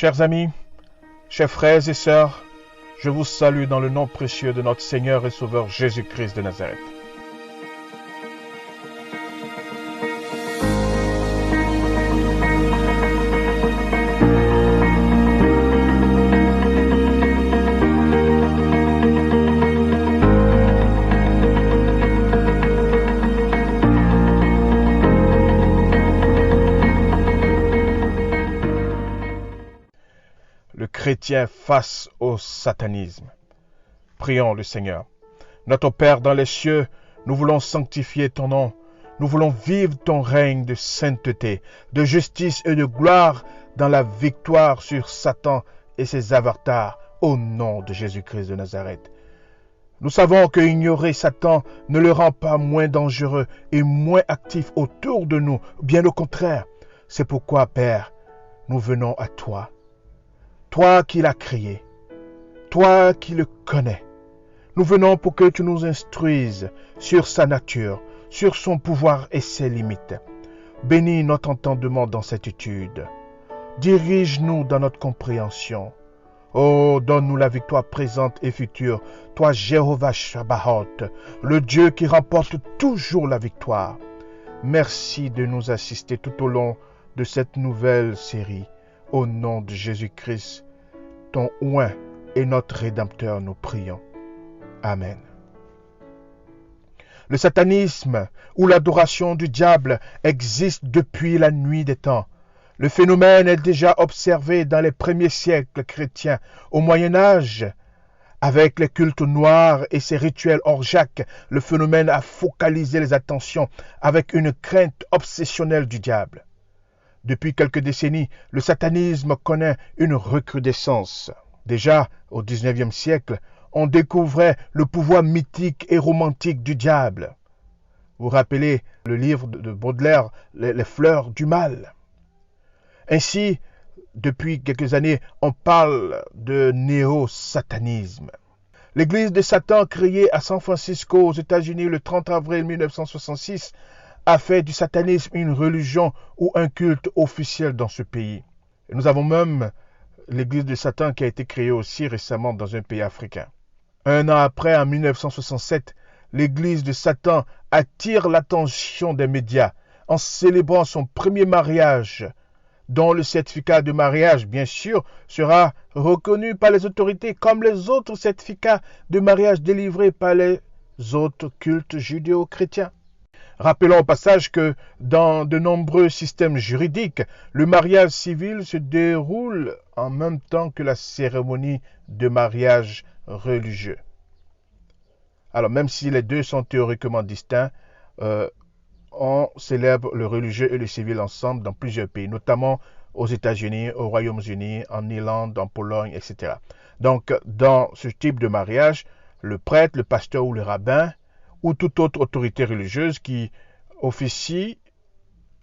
Chers amis, chers frères et sœurs, je vous salue dans le nom précieux de notre Seigneur et Sauveur Jésus-Christ de Nazareth. Le chrétien face au satanisme. Prions le Seigneur. Notre Père dans les cieux, nous voulons sanctifier ton nom. Nous voulons vivre ton règne de sainteté, de justice et de gloire dans la victoire sur Satan et ses avatars au nom de Jésus-Christ de Nazareth. Nous savons que ignorer Satan ne le rend pas moins dangereux et moins actif autour de nous, bien au contraire. C'est pourquoi, Père, nous venons à toi. Toi qui l'as créé, toi qui le connais, nous venons pour que tu nous instruises sur sa nature, sur son pouvoir et ses limites. Bénis notre entendement dans cette étude. Dirige-nous dans notre compréhension. Oh, donne-nous la victoire présente et future, toi Jéhovah Shabbaoth, le Dieu qui remporte toujours la victoire. Merci de nous assister tout au long de cette nouvelle série. Au nom de Jésus-Christ, ton oint et notre Rédempteur, nous prions. Amen. Le satanisme ou l'adoration du diable existe depuis la nuit des temps. Le phénomène est déjà observé dans les premiers siècles chrétiens. Au Moyen-Âge, avec les cultes noirs et ses rituels orgiaques, le phénomène a focalisé les attentions avec une crainte obsessionnelle du diable. Depuis quelques décennies, le satanisme connaît une recrudescence. Déjà, au XIXe siècle, on découvrait le pouvoir mythique et romantique du diable. Vous vous rappelez le livre de Baudelaire, Les fleurs du mal. Ainsi, depuis quelques années, on parle de néo-satanisme. L'église de Satan, créée à San Francisco, aux États-Unis, le 30 avril 1966, a fait du satanisme une religion ou un culte officiel dans ce pays. Et nous avons même l'église de Satan qui a été créée aussi récemment dans un pays africain. Un an après, en 1967, l'église de Satan attire l'attention des médias en célébrant son premier mariage, dont le certificat de mariage, bien sûr, sera reconnu par les autorités comme les autres certificats de mariage délivrés par les autres cultes judéo-chrétiens. Rappelons au passage que dans de nombreux systèmes juridiques, le mariage civil se déroule en même temps que la cérémonie de mariage religieux. Alors même si les deux sont théoriquement distincts, on célèbre le religieux et le civil ensemble dans plusieurs pays, notamment aux États-Unis, au Royaume-Uni, en Irlande, en Pologne, etc. Donc dans ce type de mariage, le prêtre, le pasteur ou le rabbin ou toute autre autorité religieuse qui officie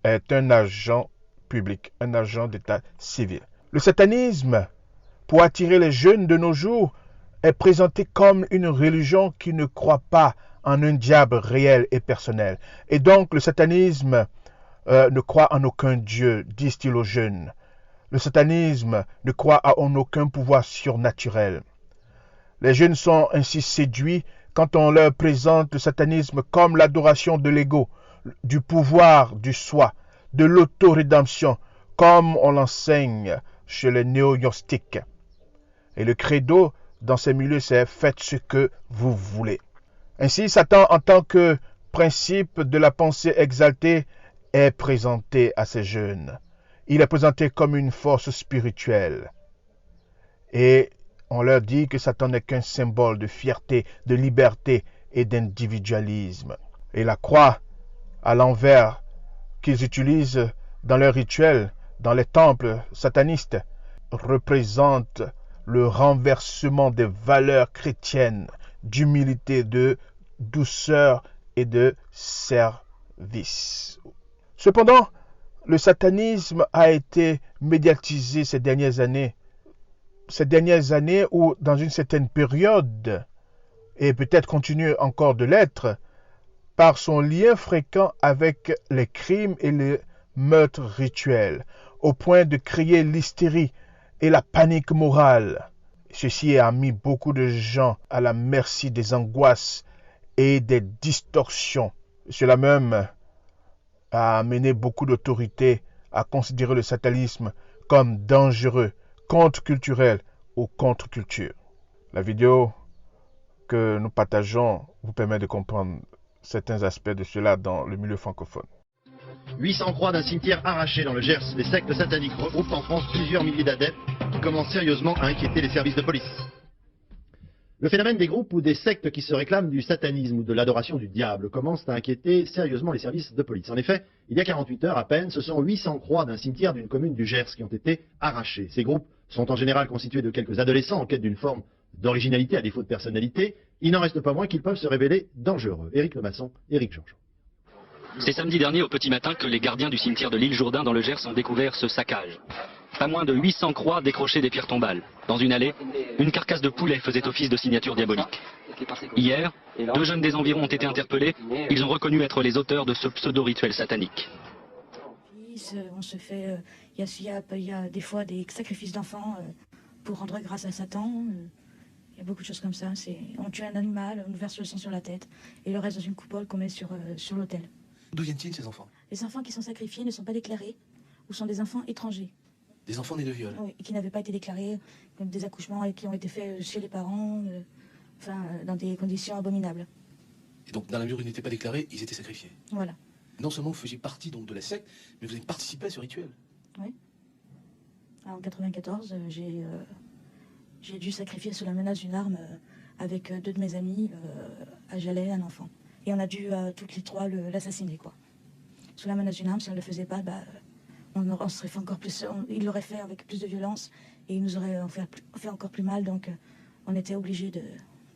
est un agent public, un agent d'état civil. Le satanisme, pour attirer les jeunes de nos jours, est présenté comme une religion qui ne croit pas en un diable réel et personnel. Et donc le satanisme ne croit en aucun Dieu, disent-ils aux jeunes. Le satanisme ne croit en aucun pouvoir surnaturel. Les jeunes sont ainsi séduits quand on leur présente le satanisme comme l'adoration de l'ego, du pouvoir du soi, de l'autorédemption, comme on l'enseigne chez les néo-gnostiques. Et le credo dans ces milieux, c'est « faites ce que vous voulez ». Ainsi, Satan, en tant que principe de la pensée exaltée, est présenté à ces jeunes. Il est présenté comme une force spirituelle. Et on leur dit que Satan n'est qu'un symbole de fierté, de liberté et d'individualisme. Et la croix à l'envers qu'ils utilisent dans leurs rituels, dans les temples satanistes, représente le renversement des valeurs chrétiennes, d'humilité, de douceur et de service. Cependant, le satanisme a été médiatisé ces dernières années où, dans une certaine période, et peut-être continue encore de l'être, par son lien fréquent avec les crimes et les meurtres rituels, au point de créer l'hystérie et la panique morale. Ceci a mis beaucoup de gens à la merci des angoisses et des distorsions. Cela même a amené beaucoup d'autorités à considérer le satanisme comme dangereux, contre-culturel ou contre-culture. La vidéo que nous partageons vous permet de comprendre certains aspects de cela dans le milieu francophone. 800 croix d'un cimetière arraché dans le Gers. Les sectes sataniques regroupent en France plusieurs milliers d'adeptes qui commencent sérieusement à inquiéter les services de police. Le phénomène des groupes ou des sectes qui se réclament du satanisme ou de l'adoration du diable commence à inquiéter sérieusement les services de police. En effet, il y a 48 heures à peine, ce sont 800 croix d'un cimetière d'une commune du Gers qui ont été arrachées. Ces groupes sont en général constitués de quelques adolescents en quête d'une forme d'originalité à défaut de personnalité. Il n'en reste pas moins qu'ils peuvent se révéler dangereux. Éric Lemasson, Éric Georges. C'est samedi dernier au petit matin que les gardiens du cimetière de l'île Jourdain dans le Gers ont découvert ce saccage. Pas moins de 800 croix décrochées des pierres tombales. Dans une allée, une carcasse de poulet faisait office de signature diabolique. Hier, 2 jeunes des environs ont été interpellés. Ils ont reconnu être les auteurs de ce pseudo-rituel satanique. On se fait, il y a des fois des sacrifices d'enfants pour rendre grâce à Satan. Il y a beaucoup de choses comme ça. On tue un animal, on verse le sang sur la tête et le reste dans une coupole qu'on met sur l'autel. D'où viennent-ils ces enfants? Les enfants qui sont sacrifiés ne sont pas déclarés ou sont des enfants étrangers. Des enfants nés de viol? Oui, qui n'avaient pas été déclarés, comme des accouchements et qui ont été faits chez les parents, dans des conditions abominables. Et donc, dans la mesure où ils n'étaient pas déclarés, ils étaient sacrifiés? Voilà. Non seulement vous faisiez partie donc, de la secte, mais vous avez participé à ce rituel? Oui. En 1994, j'ai dû sacrifier sous la menace d'une arme avec 2 de mes amis à Jalais, un enfant. Et on a dû toutes les 3 l'assassiner, quoi. Sous la menace d'une arme, si on ne le faisait pas, on serait fait encore plus. Il l'aurait fait avec plus de violence et il nous aurait fait encore plus mal, donc on était obligés de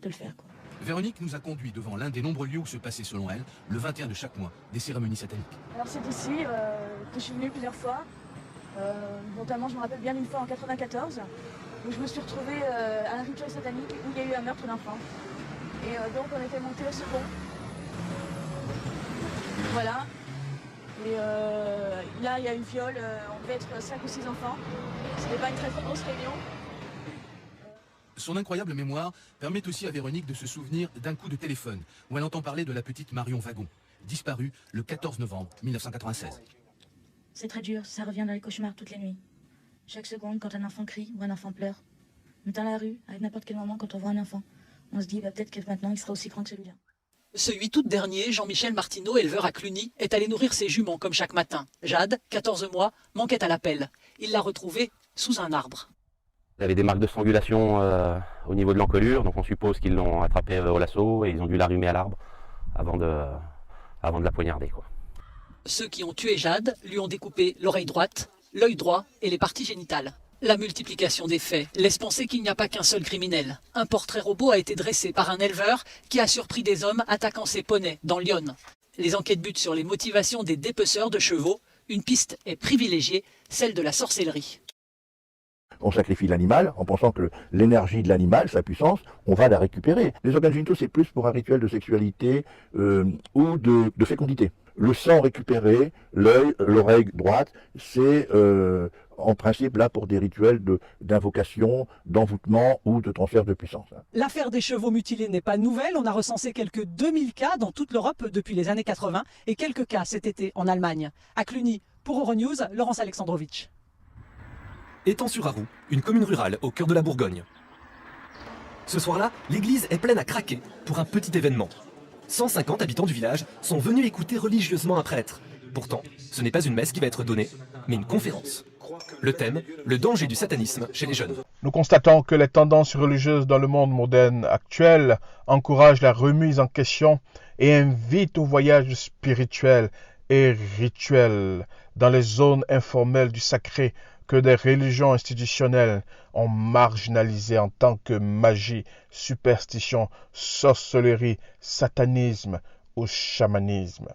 le faire, quoi. Véronique nous a conduits devant l'un des nombreux lieux où se passaient, selon elle, le 21 de chaque mois, des cérémonies sataniques. Alors c'est ici que je suis venue plusieurs fois, notamment je me rappelle bien d'une fois en 1994, où je me suis retrouvée à un rituel satanique où il y a eu un meurtre d'enfant. Et donc on était monté au second. Voilà. Et là il y a une viole, on devait être 5 ou 6 enfants. C'était pas une très grosse réunion. Son incroyable mémoire permet aussi à Véronique de se souvenir d'un coup de téléphone où elle entend parler de la petite Marion Wagon, disparue le 14 novembre 1996. C'est très dur, ça revient dans les cauchemars toutes les nuits. Chaque seconde, quand un enfant crie ou un enfant pleure, même dans la rue, à n'importe quel moment, quand on voit un enfant, on se dit peut-être que maintenant il sera aussi grand que celui-là. Ce 8 août dernier, Jean-Michel Martineau, éleveur à Cluny, est allé nourrir ses juments comme chaque matin. Jade, 14 mois, manquait à l'appel. Il l'a retrouvée sous un arbre. Il y avait des marques de strangulation au niveau de l'encolure, donc on suppose qu'ils l'ont attrapée au lasso et ils ont dû l'arrimer à l'arbre avant de la poignarder, quoi. Ceux qui ont tué Jade lui ont découpé l'oreille droite, l'œil droit et les parties génitales. La multiplication des faits laisse penser qu'il n'y a pas qu'un seul criminel. Un portrait robot a été dressé par un éleveur qui a surpris des hommes attaquant ses poneys dans l'Yonne. Les enquêtes butent sur les motivations des dépeceurs de chevaux. Une piste est privilégiée, celle de la sorcellerie. On sacrifie l'animal en pensant que l'énergie de l'animal, sa puissance, on va la récupérer. Les organes génitaux, c'est plus pour un rituel de sexualité ou de fécondité. Le sang récupéré, l'œil, l'oreille droite, c'est en principe là pour des rituels d'invocation, d'envoûtement ou de transfert de puissance. L'affaire des chevaux mutilés n'est pas nouvelle. On a recensé quelques 2000 cas dans toute l'Europe depuis les années 80 et quelques cas cet été en Allemagne. À Cluny, pour Euronews, Laurence Alexandrovitch. Étang-sur-Arroux, une commune rurale au cœur de la Bourgogne. Ce soir-là, l'église est pleine à craquer pour un petit événement. 150 habitants du village sont venus écouter religieusement un prêtre. Pourtant, ce n'est pas une messe qui va être donnée, mais une conférence. Le thème, le danger du satanisme chez les jeunes. Nous constatons que les tendances religieuses dans le monde moderne actuel encouragent la remise en question et invitent au voyage spirituel et rituel dans les zones informelles du sacré que des religions institutionnelles ont marginalisé en tant que magie, superstition, sorcellerie, satanisme ou chamanisme.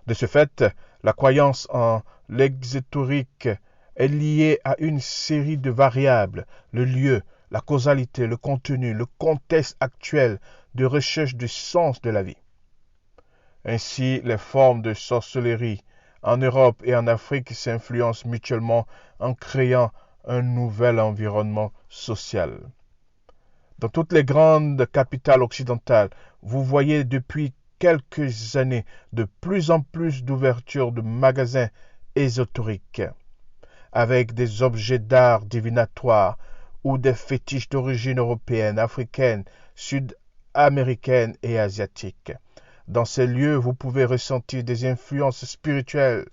De ce fait, la croyance en l'exoterique est liée à une série de variables, le lieu, la causalité, le contenu, le contexte actuel de recherche du sens de la vie. Ainsi, les formes de sorcellerie en Europe et en Afrique s'influencent mutuellement en créant un nouvel environnement social. Dans toutes les grandes capitales occidentales, vous voyez depuis quelques années de plus en plus d'ouvertures de magasins ésotériques, avec des objets d'art divinatoires ou des fétiches d'origine européenne, africaine, sud-américaine et asiatique. Dans ces lieux, vous pouvez ressentir des influences spirituelles.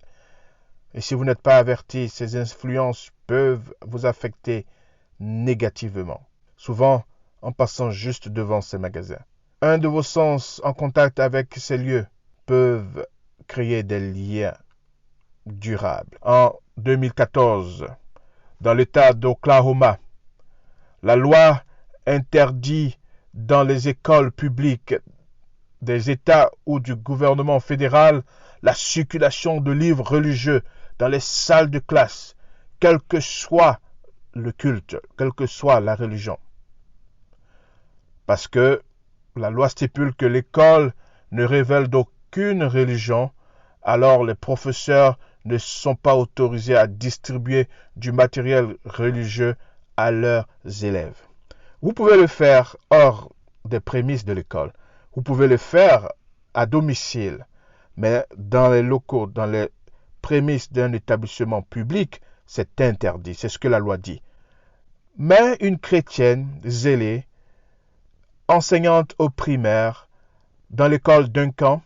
Et si vous n'êtes pas averti, ces influences peuvent vous affecter négativement, souvent en passant juste devant ces magasins. Un de vos sens en contact avec ces lieux peuvent créer des liens durables. En 2014, dans l'État d'Oklahoma, la loi interdit dans les écoles publiques des États ou du gouvernement fédéral la circulation de livres religieux dans les salles de classe, quel que soit le culte, quelle que soit la religion. Parce que la loi stipule que l'école ne révèle d'aucune religion, alors les professeurs ne sont pas autorisés à distribuer du matériel religieux à leurs élèves. Vous pouvez le faire hors des prémices de l'école. Vous pouvez le faire à domicile, mais dans les locaux, dans les prémices d'un établissement public, c'est interdit. C'est ce que la loi dit. Mais une chrétienne zélée, enseignante au primaire, dans l'école Duncan,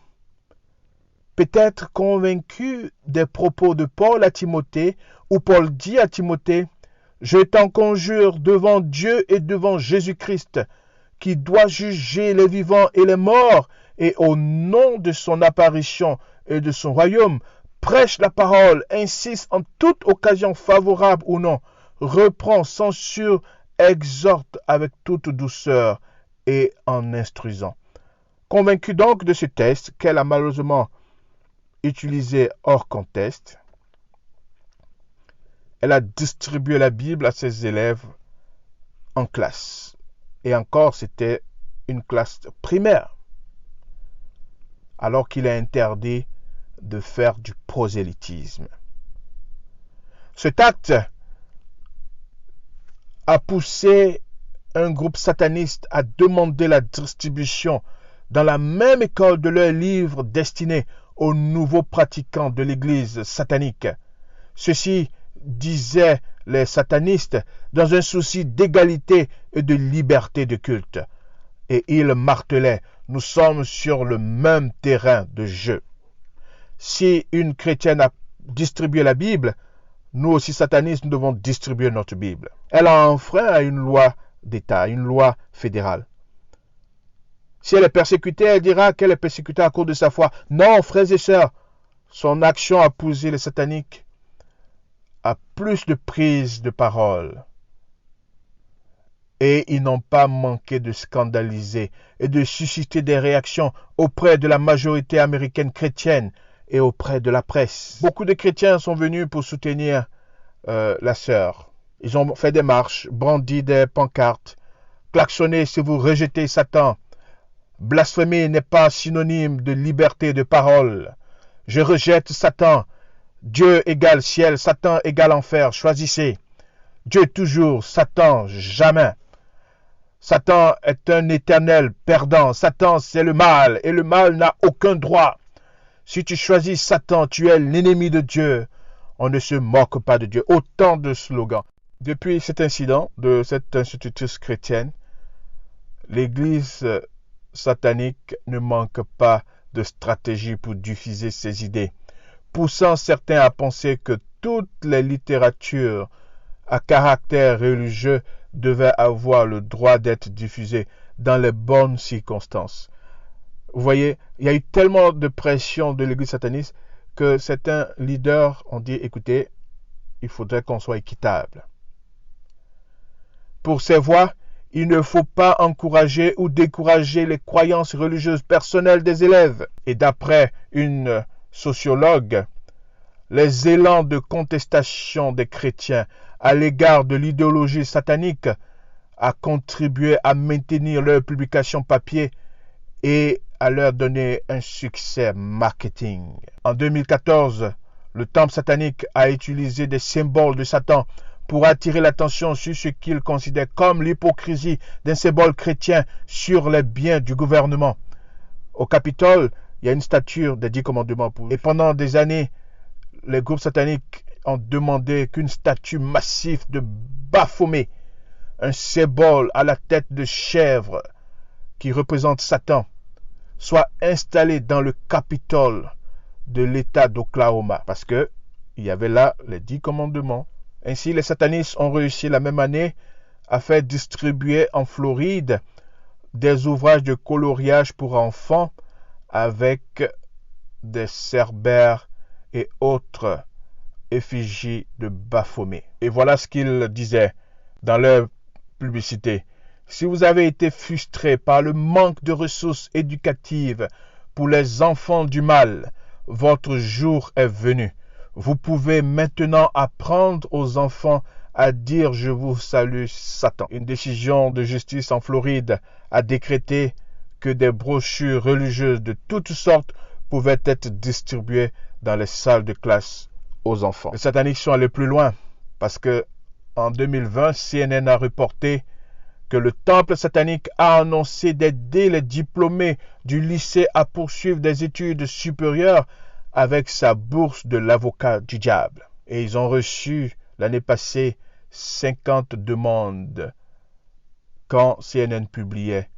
peut être convaincue des propos de Paul à Timothée, où Paul dit à Timothée, « Je t'en conjure devant Dieu et devant Jésus-Christ, qui doit juger les vivants et les morts, et au nom de son apparition et de son royaume, prêche la parole, insiste en toute occasion favorable ou non, reprend, censure, exhorte avec toute douceur et en instruisant. » Convaincue donc de ce texte qu'elle a malheureusement utilisé hors contexte, elle a distribué la Bible à ses élèves en classe. Et encore, c'était une classe primaire, alors qu'il est interdit de faire du prosélytisme. Cet acte a poussé un groupe sataniste à demander la distribution dans la même école de leurs livres destinés aux nouveaux pratiquants de l'Église satanique. Ceci disaient les satanistes dans un souci d'égalité et de liberté de culte. Et ils martelaient, nous sommes sur le même terrain de jeu. Si une chrétienne a distribué la Bible, nous aussi satanistes, nous devons distribuer notre Bible. Elle a enfreint à une loi d'État, une loi fédérale. Si elle est persécutée, elle dira qu'elle est persécutée à cause de sa foi. Non, frères et sœurs, son action a poussé les sataniques à plus de prise de parole. Et ils n'ont pas manqué de scandaliser et de susciter des réactions auprès de la majorité américaine chrétienne et auprès de la presse. Beaucoup de chrétiens sont venus pour soutenir la sœur. Ils ont fait des marches, brandi des pancartes, klaxonné si vous rejetez Satan. Blasphémer n'est pas synonyme de liberté de parole. Je rejette Satan. Dieu égale ciel, Satan égale enfer. Choisissez. Dieu toujours, Satan jamais. Satan est un éternel perdant. Satan, c'est le mal, et le mal n'a aucun droit. Si tu choisis Satan, tu es l'ennemi de Dieu. On ne se moque pas de Dieu. Autant de slogans. Depuis cet incident de cette institutrice chrétienne, l'Église satanique ne manque pas de stratégie pour diffuser ses idées, poussant certains à penser que toutes les littératures à caractère religieux devaient avoir le droit d'être diffusées dans les bonnes circonstances. Vous voyez, il y a eu tellement de pression de l'Église sataniste que certains leaders ont dit, écoutez, il faudrait qu'on soit équitable. Pour ces voix, il ne faut pas encourager ou décourager les croyances religieuses personnelles des élèves. Et d'après une sociologue, les élans de contestation des chrétiens à l'égard de l'idéologie satanique a contribué à maintenir leur publication papier et à leur donner un succès marketing. En 2014, le temple satanique a utilisé des symboles de Satan pour attirer l'attention sur ce qu'ils considèrent comme l'hypocrisie d'un symbole chrétien sur les biens du gouvernement. Au Capitole, il y a une statue des 10 commandements. Et pendant des années, les groupes sataniques ont demandé qu'une statue massive de Baphomet, un symbole à la tête de chèvre qui représente Satan, soit installée dans le Capitole de l'État d'Oklahoma. Parce que il y avait là les 10 commandements. Ainsi, les satanistes ont réussi la même année à faire distribuer en Floride des ouvrages de coloriage pour enfants avec des cerbères et autres effigies de Baphomet. Et voilà ce qu'ils disaient dans leur publicité. Si vous avez été frustré par le manque de ressources éducatives pour les enfants du mal, votre jour est venu. Vous pouvez maintenant apprendre aux enfants à dire « Je vous salue, Satan ». Une décision de justice en Floride a décrété que des brochures religieuses de toutes sortes pouvaient être distribuées dans les salles de classe aux enfants. Les sataniques sont allés plus loin parce que en 2020, CNN a reporté que le temple satanique a annoncé d'aider les diplômés du lycée à poursuivre des études supérieures avec sa bourse de l'avocat du diable. Et ils ont reçu l'année passée 50 demandes quand CNN publiait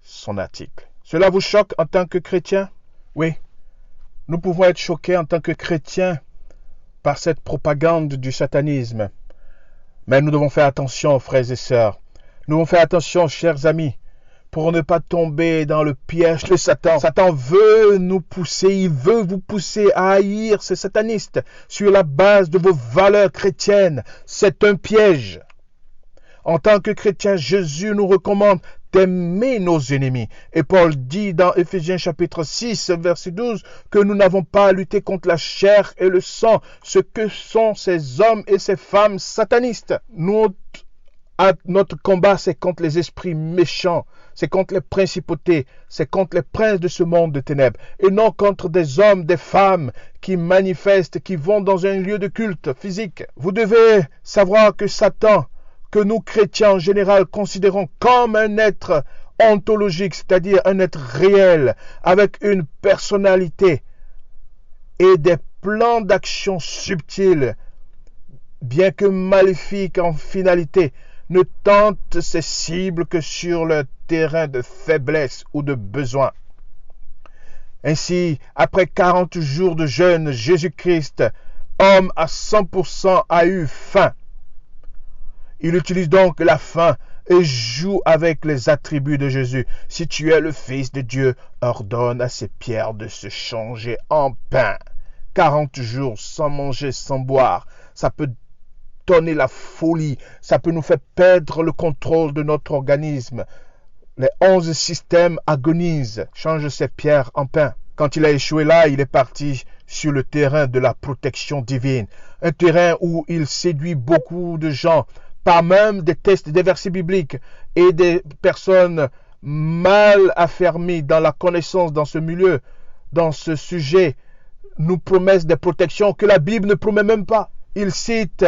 son article. Cela vous choque en tant que chrétien? Oui, nous pouvons être choqués en tant que chrétiens par cette propagande du satanisme. Mais nous devons faire attention, frères et sœurs. Nous devons faire attention, chers amis, pour ne pas tomber dans le piège de Satan. Satan veut nous pousser, il veut vous pousser à haïr ces satanistes sur la base de vos valeurs chrétiennes. C'est un piège. En tant que chrétien, Jésus nous recommande d'aimer nos ennemis. Et Paul dit dans Éphésiens chapitre 6, verset 12, que nous n'avons pas à lutter contre la chair et le sang, ce que sont ces hommes et ces femmes satanistes. Notre combat, c'est contre les esprits méchants, c'est contre les principautés, c'est contre les princes de ce monde de ténèbres, et non contre des hommes, des femmes qui manifestent, qui vont dans un lieu de culte physique. Vous devez savoir que Satan, que nous chrétiens en général considérons comme un être ontologique, c'est-à-dire un être réel, avec une personnalité et des plans d'action subtils, bien que maléfiques en finalité, ne tente ses cibles que sur le terrain de faiblesse ou de besoin. Ainsi, après 40 jours de jeûne, Jésus-Christ, homme à 100%, a eu faim. Il utilise donc la faim et joue avec les attributs de Jésus. Si tu es le Fils de Dieu, ordonne à ces pierres de se changer en pain. 40 jours sans manger, sans boire, ça peut donner la folie, ça peut nous faire perdre le contrôle de notre organisme. Les 11 systèmes agonisent. Change ces pierres en pain. Quand il a échoué là, il est parti sur le terrain de la protection divine. Un terrain où il séduit beaucoup de gens, par même des tests, des versets bibliques et des personnes mal affermies dans la connaissance dans ce milieu, dans ce sujet, nous promettent des protections que la Bible ne promet même pas. Il cite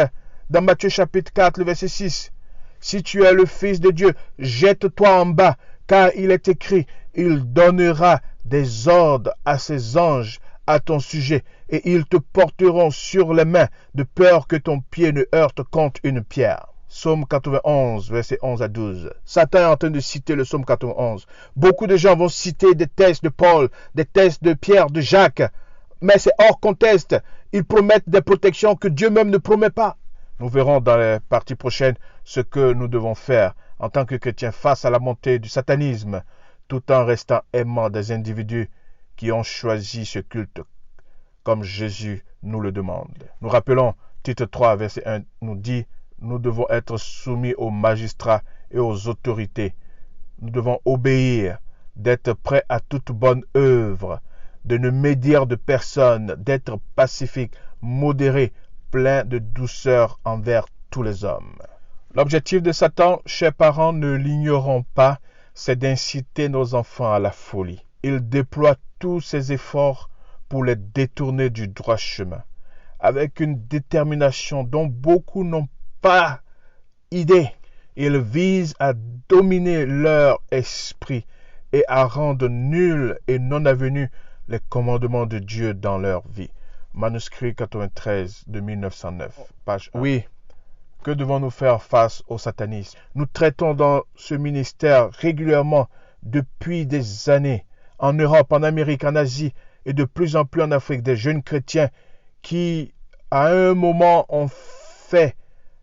dans Matthieu chapitre 4, le verset 6, « Si tu es le Fils de Dieu, jette-toi en bas, car il est écrit, il donnera des ordres à ses anges à ton sujet, et ils te porteront sur les mains, de peur que ton pied ne heurte contre une pierre. » Psaume 91, verset 11 à 12. Satan est en train de citer le psaume 91. Beaucoup de gens vont citer des textes de Paul, des textes de Pierre, de Jacques, mais c'est hors contexte. Ils promettent des protections que Dieu même ne promet pas. Nous verrons dans les parties prochaines ce que nous devons faire en tant que chrétiens face à la montée du satanisme, tout en restant aimants des individus qui ont choisi ce culte comme Jésus nous le demande. Nous rappelons, Titre 3, verset 1, nous dit, nous devons être soumis aux magistrats et aux autorités. Nous devons obéir, d'être prêts à toute bonne œuvre, de ne médire de personne, d'être pacifique, modéré, plein de douceur envers tous les hommes. L'objectif de Satan, chers parents, ne l'ignorons pas, c'est d'inciter nos enfants à la folie. Il déploie tous ses efforts pour les détourner du droit chemin, avec une détermination dont beaucoup n'ont pas idée. Ils visent à dominer leur esprit et à rendre nuls et non avenus les commandements de Dieu dans leur vie. Manuscrit 93 de 1909, page 1. Oui, que devons-nous faire face au satanisme? Nous traitons dans ce ministère régulièrement depuis des années, en Europe, en Amérique, en Asie et de plus en plus en Afrique, des jeunes chrétiens qui, à un moment, ont fait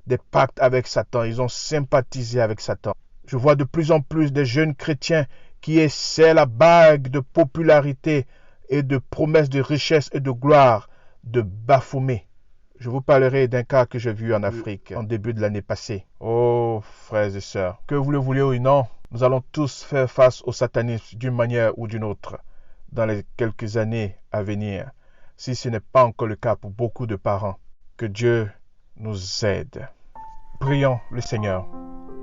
des pactes avec Satan. Ils ont sympathisé avec Satan. Je vois de plus en plus des jeunes chrétiens qui essaient la bague de popularité et de promesses de richesse et de gloire de bafoumer. Je vous parlerai d'un cas que j'ai vu en Afrique en début de l'année passée. Oh, frères et sœurs, que vous le voulez ou non, nous allons tous faire face au satanisme d'une manière ou d'une autre dans les quelques années à venir, si ce n'est pas encore le cas pour beaucoup de parents. Que Dieu nous aide. Prions le Seigneur.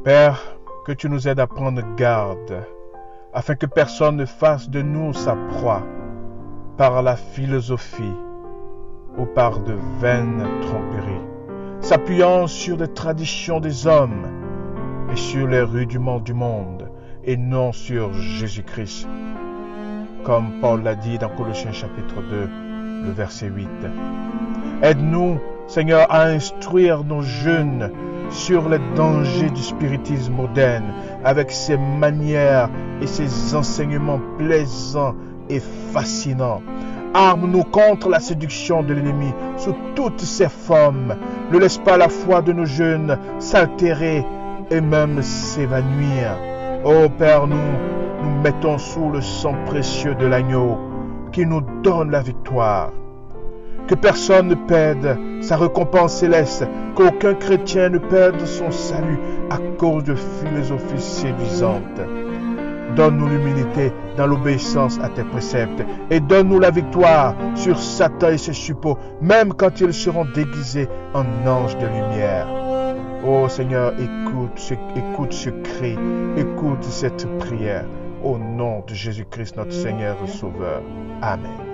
Père, que tu nous aides à prendre garde, afin que personne ne fasse de nous sa proie par la philosophie ou par de vaines tromperies, s'appuyant sur les traditions des hommes et sur les rudiments du monde, et non sur Jésus-Christ, comme Paul l'a dit dans Colossiens chapitre 2, le verset 8. Aide-nous, Seigneur, à instruire nos jeunes sur les dangers du spiritisme moderne, avec ses manières et ses enseignements plaisants et fascinants. Arme-nous contre la séduction de l'ennemi sous toutes ses formes. Ne laisse pas la foi de nos jeunes s'altérer et même s'évanouir. Ô Père, nous mettons sous le sang précieux de l'agneau qui nous donne la victoire. Que personne ne perde sa récompense céleste, qu'aucun chrétien ne perde son salut à cause de philosophies séduisantes. Donne-nous l'humilité dans l'obéissance à tes préceptes et donne-nous la victoire sur Satan et ses suppôts, même quand ils seront déguisés en anges de lumière. Ô Seigneur, écoute ce cri, écoute cette prière. Au nom de Jésus-Christ, notre Seigneur et Sauveur. Amen.